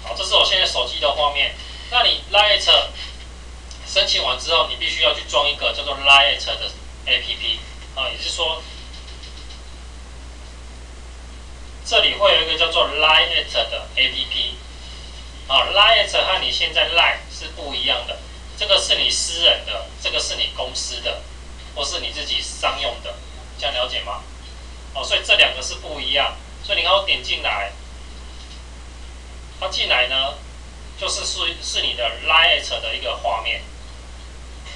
好，这是我现在手机的画面。那你 Lite 申请完之后，你必须要去装一个叫做 Lite 的 APP 啊，也就是说，这里会有一个叫做 Lite 的 APP 啊 ，Lite 和你现在 Line 是不一样的，这个是你私人的，这个是你公司的，或是你自己商用的，这样了解吗？哦，所以这两个是不一样。所以你看我点进来，它进来呢，就是你的 Lite 的一个画面，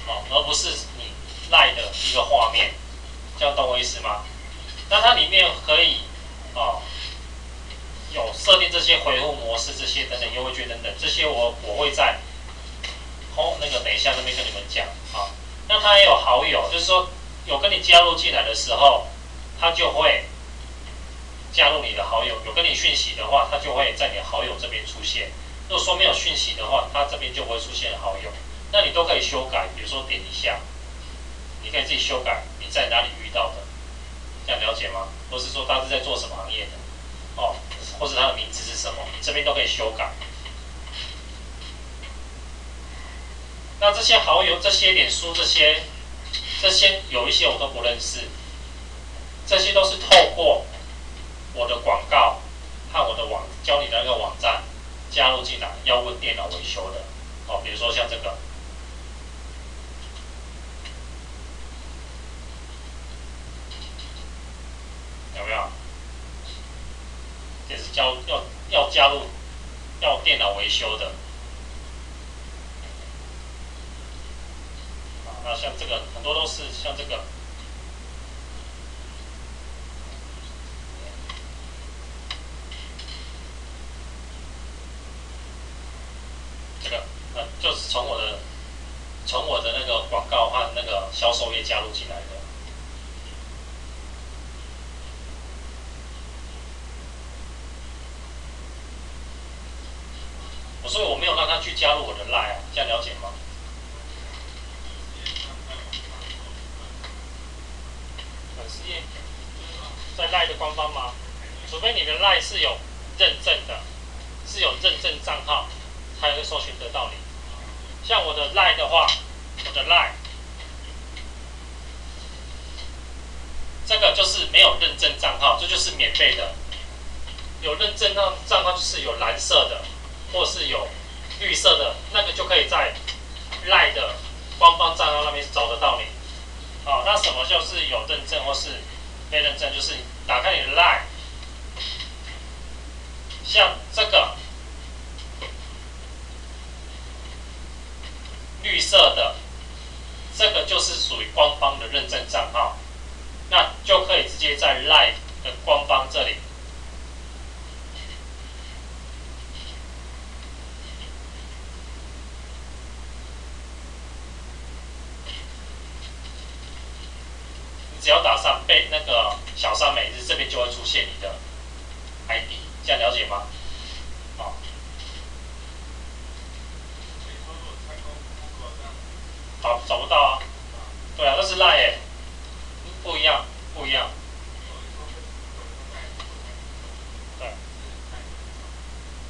哦，而不是你 Line 的一个画面，这样懂我意思吗？那它里面可以哦，有设定这些回复模式，这些等等优惠券等等，这些我会在那个等一下那边跟你们讲啊。那它也有好友，就是说有跟你加入进来的时候，它就会加入你的好友，有跟你讯息的话，它就会在你的好友这边出现。如果说没有讯息的话，它这边就不会出现好友。那你都可以修改，比如说点一下，你可以自己修改你在哪里遇到的，这样了解吗？或是说他是在做什么行业的，哦，或是他的名字是什么，你这边都可以修改。那这些好友、这些脸书、这些有一些我都不认识，这些都是透过我的广告和我的教你的那个网站加入进来，要问电脑维修的，哦，比如说像这个，有没有？也是要加入要电脑维修的。那像这个很多都是像这个，就是从我的那个广告和那个销售页加入进来的。所以我没有让他去加入我的 Line 啊，这样了解吗？粉丝页在 Line 的官方吗？除非你的 Line 是有认证的，是有认证账号，才会搜寻得到你。像我的 Line 的话，我的 Line 这个就是没有认证账号，这就是免费的。有认证账号就是有蓝色的，或是有绿色的，那个就可以在 Line 的官方账号那边找得到你。好，那什么就是有认证或是没认证？就是打开你的 Line， 像这个绿色的，这个就是属于官方的认证账号，那就可以直接在 Line 的官方这里。只要打上那个小三美日，这边就会出现你的 ID， 这样了解吗？好。找不到啊。对啊，那是 Line 不一样，不一样。对。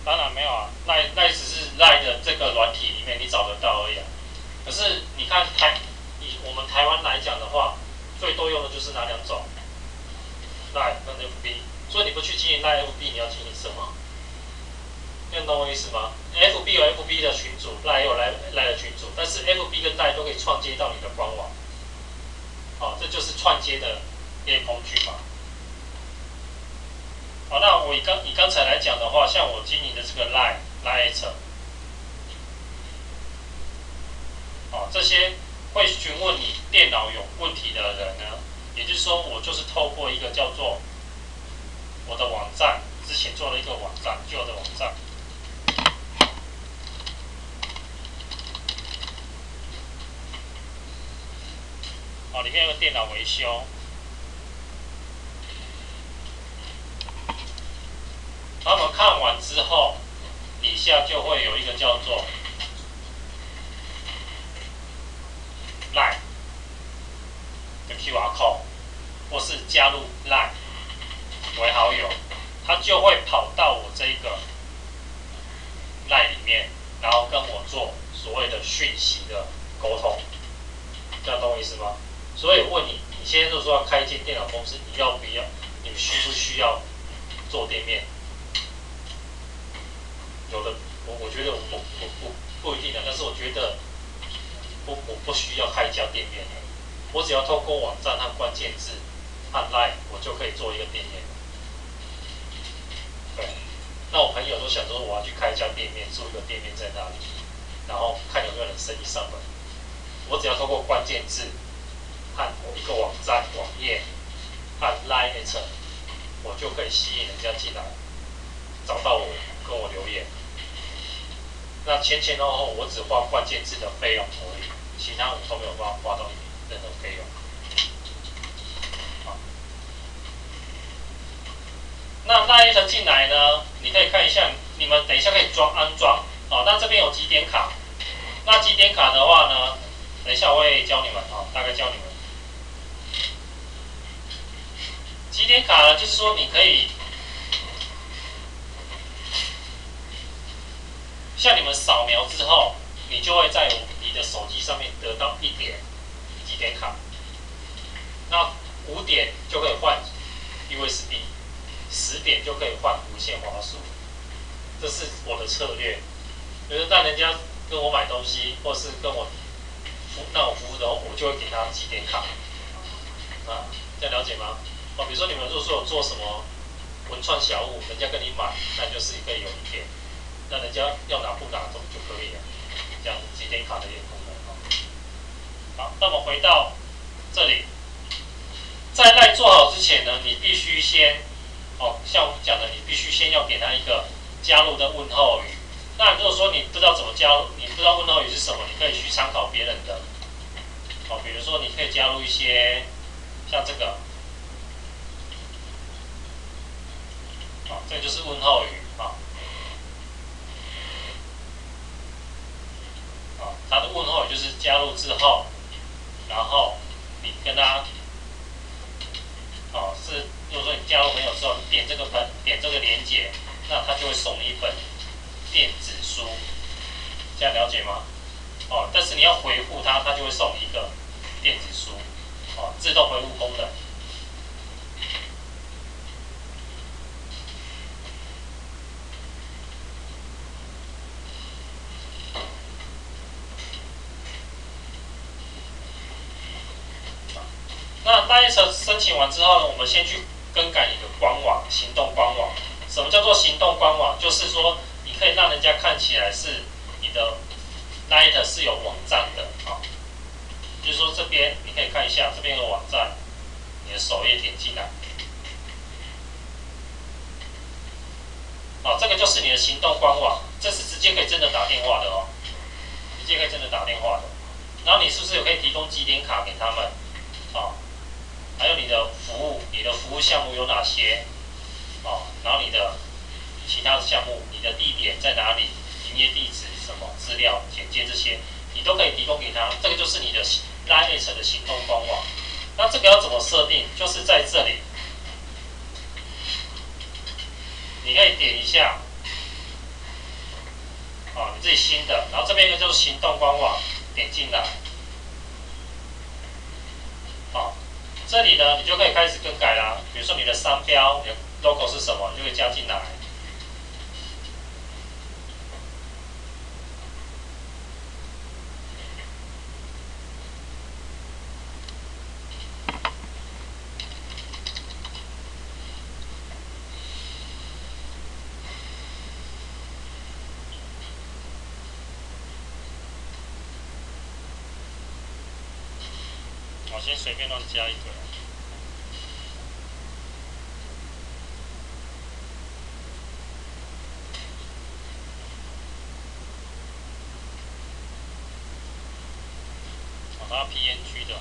当然没有啊，Line 只是 Line 的这个软体里面你找得到而已啊。可是你看以我们台湾来讲的话，最多用的就是哪两种 ？Line 跟 FB， 所以你不去经营 Line FB， 你要经营什么？你懂我意思吗 ？FB 有 FB 的群组 ，Line 有 Line 的群组，但是 FB 跟 Line 都可以串接到你的官网。好，这就是串接的一些工具嘛。好，那我以刚才来讲的话，像我经营的这个 Line， 好，这些会询问你电脑有问题的人呢，也就是说，我就是透过一个叫做我的网站，之前做了一个网站，旧的网站。好，里面有个电脑维修。他们看完之后，底下就会有一个叫做 Line 的 QR code， 或是加入 Line 为好友，他就会跑到我这个面，然后跟我做所谓的讯息的沟通，这样懂我意思吗？所以我问你，你现在如果说要开一间电脑公司，你要不要？你需不需要做店面？有的，我觉得不一定的，但是我觉得我不需要开一家店面，我只要透过网站和关键字和 LINE， 我就可以做一个店面。对，那我朋友都想说我要去开一家店面，租一个店面在那里，然后看有没有人生意上门。我只要透过关键字和一个网站网页和 LINE， 我就可以吸引人家进来，找到我，跟我留言。那前后后我只花关键字的费用而已，其他我都没有办法花到任何费用。好，那 LINE 进来呢，你可以看一下，你们等一下可以安装。好，那这边有几点卡，那几点卡的话呢，等一下我会教你们啊，大概教你们。几点卡呢，就是说你可以。像你们扫描之后，你就会在你的手机上面得到1点几点卡，那5点就可以换 USB，10点就可以换无线滑鼠。这是我的策略，就是让人家跟我买东西，或是跟我那我服务的话，我就会给他几点卡。啊，这样了解吗？哦，比如说你们如果说有做什么文创小物，人家跟你买，那就是可以有1点。那人家要拿不拿走就可以了，这样几点卡的一个功能。好，那我们回到这里，在LINE做好之前呢，你必须先，像我们讲的，你必须先要给他一个加入的问候语。那如果说你不知道怎么加入，你不知道问候语是什么，你可以去参考别人的。比如说你可以加入一些像这个，这就是问候语啊。他的问候语就是加入之后，然后你跟他，是如果说你加入朋友之后，你点这个连结，那他就会送你一本电子书，这样了解吗？但是你要回复他，他就会送你一个电子书，自动回复功能。那LINE申请完之后呢，我们先去更改你的官网，行动官网。什么叫做行动官网？就是说你可以让人家看起来是你的 LINE 是有网站的啊。就是说这边你可以看一下，这边有网站，你的首页点进来。这个就是你的行动官网，这是直接可以真的打电话的哦，直接可以真的打电话的。然后你是不是有可以提供几点卡给他们？还有你的服务项目有哪些？然后你的其他项目，你的地点在哪里？营业地址、什么资料、简介这些，你都可以提供给他。这个就是你的 LINE 的行动官网。那这个要怎么设定？就是在这里，你可以点一下，你自己新的，然后这边就是行动官网，点进来。这里呢，你就可以开始更改啦。比如说你的商标、你的 logo 是什么，你就可以加进来。我先随便乱加一个。它 PNG 的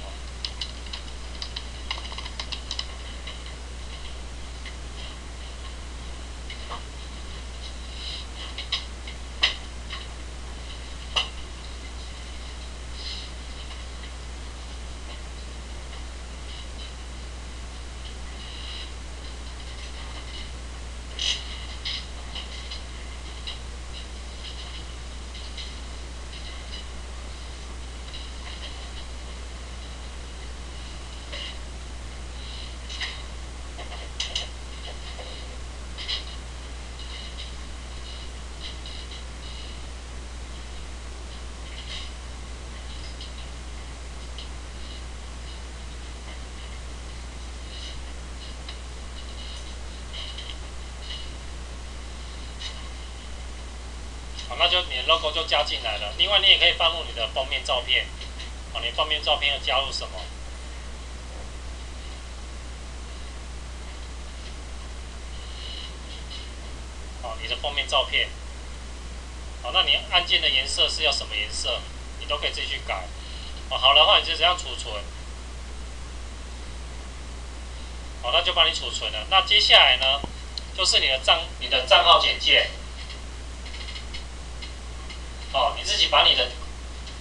好，那就你的 logo 就加进来了。另外，你也可以放入你的封面照片。好，你封面照片要加入什么？好，你的封面照片。好，那你按键的颜色是要什么颜色？你都可以自己去改。好的话，你就这样储存。好，那就帮你储存了。那接下来呢，就是你的账号简介。哦，你自己把你的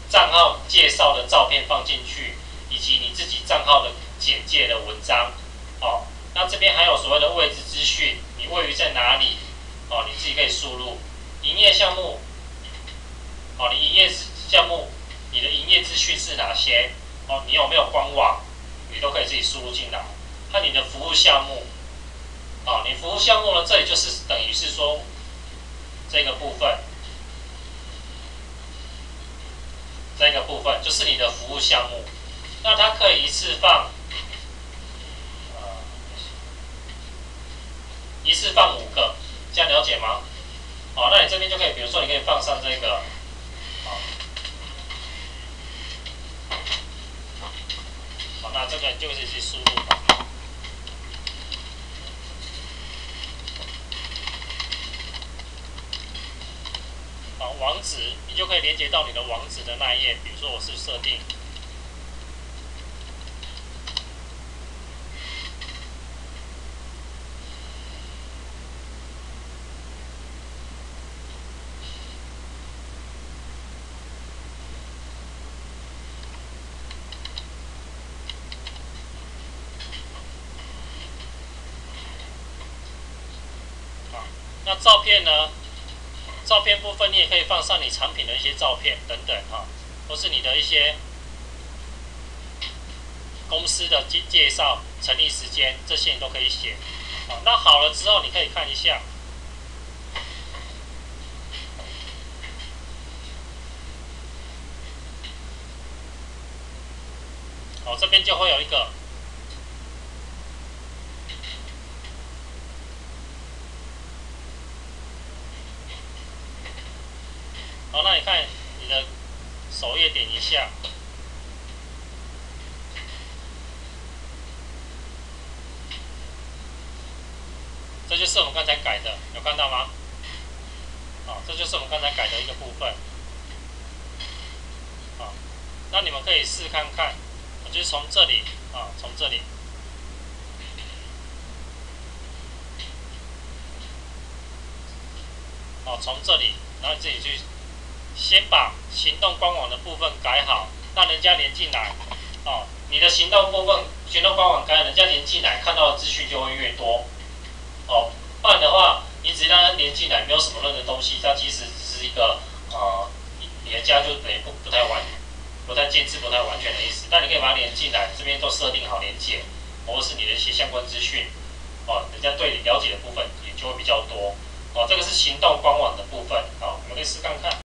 账号介绍的照片放进去，以及你自己账号的简介的文章。哦，那这边还有所谓的位置资讯，你位于在哪里？哦，你自己可以输入。营业项目，哦，你营业项目，你的营业资讯是哪些？哦，你有没有官网？你都可以自己输入进来。和你的服务项目，哦，你服务项目呢，这里就是等于是说这个部分。这个部分就是你的服务项目，那它可以一次放5个，这样了解吗？好，那你这边就可以，比如说你可以放上这个，好，那这个就是去输入。好，网址你就可以连接到你的网址的那一页，比如说我是设定。那照片呢？照片部分你也可以放上你产品的一些照片等等哈，或是你的一些公司的介绍、成立时间这些你都可以写。好，那好了之后你可以看一下。好，这边就会有一个。好，那你看你的首页点一下，这就是我们刚才改的，有看到吗？好，这就是我们刚才改的一个部分。好，那你们可以试看看，就是从这里啊，从这里。哦，从这里，然后你自己去先把行动官网的部分改好，让人家连进来。哦，你的行动部分、行动官网改，人家连进来，看到的资讯就会越多。哦，不然的话，你只让他连进来，没有什么任何东西，它其实只是一个你的家就等于不太建制、不太完全的意思。但你可以把它连进来，这边都设定好连结，或是你的一些相关资讯。哦，人家对你了解的部分也就会比较多。哦，这个是行动官网的部分，好，我们可以试看看。